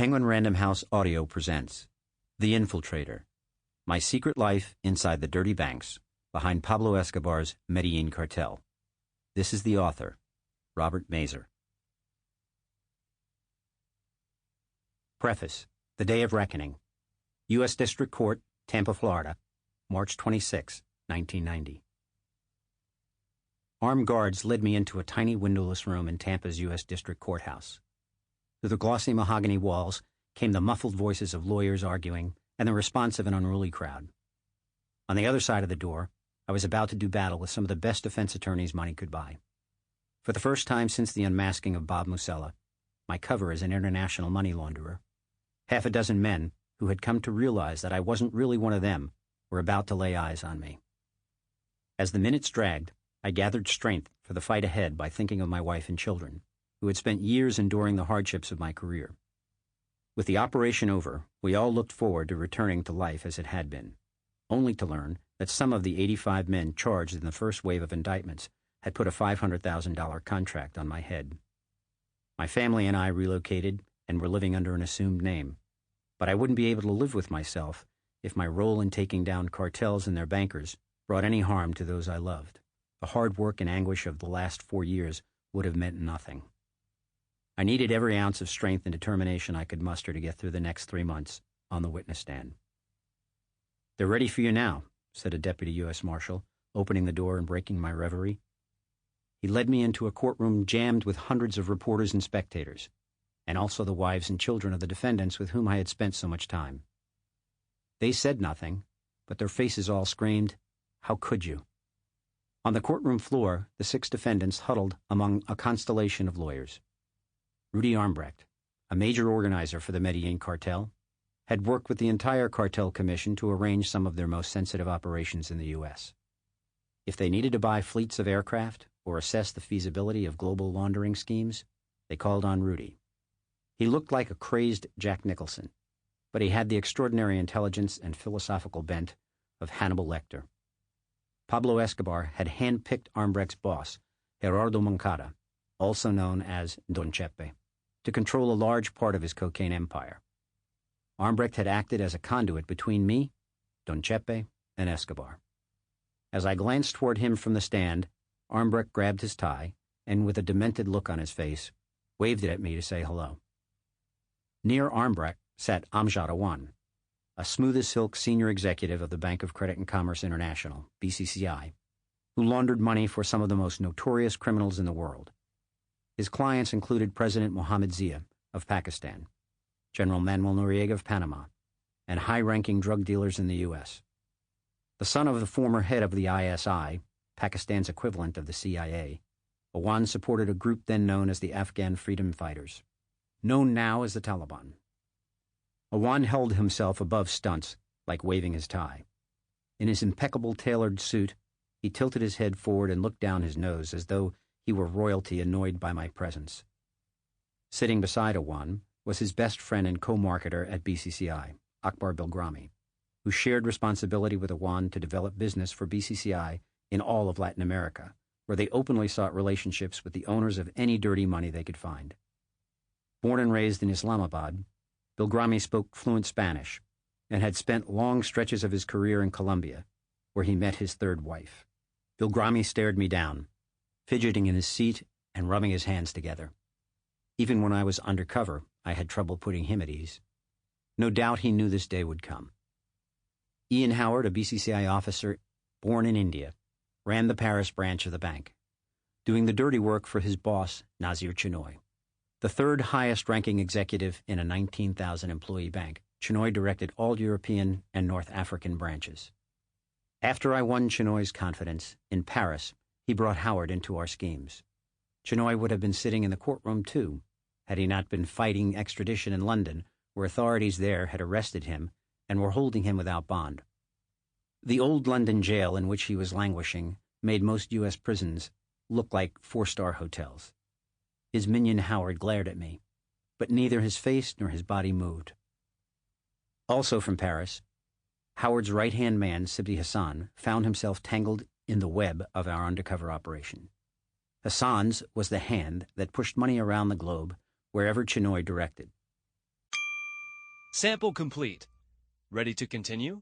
Penguin Random House Audio presents The Infiltrator, My Secret Life Inside the Dirty Banks Behind Pablo Escobar's Medellin Cartel. This is the author, Robert Mazur. Preface. The Day of Reckoning. U.S. District Court, Tampa, Florida, March 26, 1990. Armed guards led me into a tiny windowless room in Tampa's U.S. District Courthouse. Through the glossy mahogany walls came the muffled voices of lawyers arguing and the response of an unruly crowd. On the other side of the door, I was about to do battle with some of the best defense attorneys money could buy. For the first time since the unmasking of Bob Musella, my cover as an international money launderer, half a dozen men who had come to realize that I wasn't really one of them were about to lay eyes on me. As the minutes dragged, I gathered strength for the fight ahead by thinking of my wife and children, who had spent years enduring the hardships of my career. With the operation over, we all looked forward to returning to life as it had been, only to learn that some of the 85 men charged in the first wave of indictments had put a $500,000 contract on my head. My family and I relocated and were living under an assumed name, but I wouldn't be able to live with myself if my role in taking down cartels and their bankers brought any harm to those I loved. The hard work and anguish of the last 4 years would have meant nothing. I needed every ounce of strength and determination I could muster to get through the next 3 months on the witness stand. "They're ready for you now," said a deputy U.S. Marshal, opening the door and breaking my reverie. He led me into a courtroom jammed with hundreds of reporters and spectators, and also the wives and children of the defendants with whom I had spent so much time. They said nothing, but their faces all screamed, "How could you?" On the courtroom floor, the 6 defendants huddled among a constellation of lawyers. Rudy Armbrecht, a major organizer for the Medellin cartel, had worked with the entire cartel commission to arrange some of their most sensitive operations in the U.S. If they needed to buy fleets of aircraft or assess the feasibility of global laundering schemes, they called on Rudy. He looked like a crazed Jack Nicholson, but he had the extraordinary intelligence and philosophical bent of Hannibal Lecter. Pablo Escobar had handpicked Armbrecht's boss, Gerardo Moncada, also known as Don Chepe, to control a large part of his cocaine empire. Armbrecht had acted as a conduit between me, Don Chepe, and Escobar. As I glanced toward him from the stand, Armbrecht grabbed his tie and, with a demented look on his face, waved it at me to say hello. Near Armbrecht sat Amjad Awan, a smooth-as-silk senior executive of the Bank of Credit and Commerce International, BCCI, who laundered money for some of the most notorious criminals in the world. His clients included President Mohammed Zia of Pakistan, General Manuel Noriega of Panama, and high-ranking drug dealers in the U.S. The son of the former head of the ISI, Pakistan's equivalent of the CIA, Awan supported a group then known as the Afghan Freedom Fighters, known now as the Taliban. Awan held himself above stunts, like waving his tie. In his impeccable tailored suit, he tilted his head forward and looked down his nose as though he were royalty annoyed by my presence. Sitting beside Awan was his best friend and co-marketer at BCCI, Akbar Bilgrami, who shared responsibility with Awan to develop business for BCCI in all of Latin America, where they openly sought relationships with the owners of any dirty money they could find. Born and raised in Islamabad, Bilgrami spoke fluent Spanish and had spent long stretches of his career in Colombia, where he met his third wife. Bilgrami stared me down, fidgeting in his seat and rubbing his hands together. Even when I was undercover, I had trouble putting him at ease. No doubt he knew this day would come. Ian Howard, a BCCI officer born in India, ran the Paris branch of the bank, doing the dirty work for his boss, Nazir Chinoy. The third highest-ranking executive in a 19,000-employee bank, Chinoy directed all European and North African branches. After I won Chinoy's confidence, in Paris, he brought Howard into our schemes. Chinoy would have been sitting in the courtroom, too, had he not been fighting extradition in London, where authorities there had arrested him and were holding him without bond. The old London jail in which he was languishing made most U.S. prisons look like 4-star hotels. His minion Howard glared at me, but neither his face nor his body moved. Also from Paris, Howard's right-hand man, Sibdi Hassan, found himself tangled in the web of our undercover operation. Hassan's was the hand that pushed money around the globe wherever Chinoy directed. Sample complete. Ready to continue?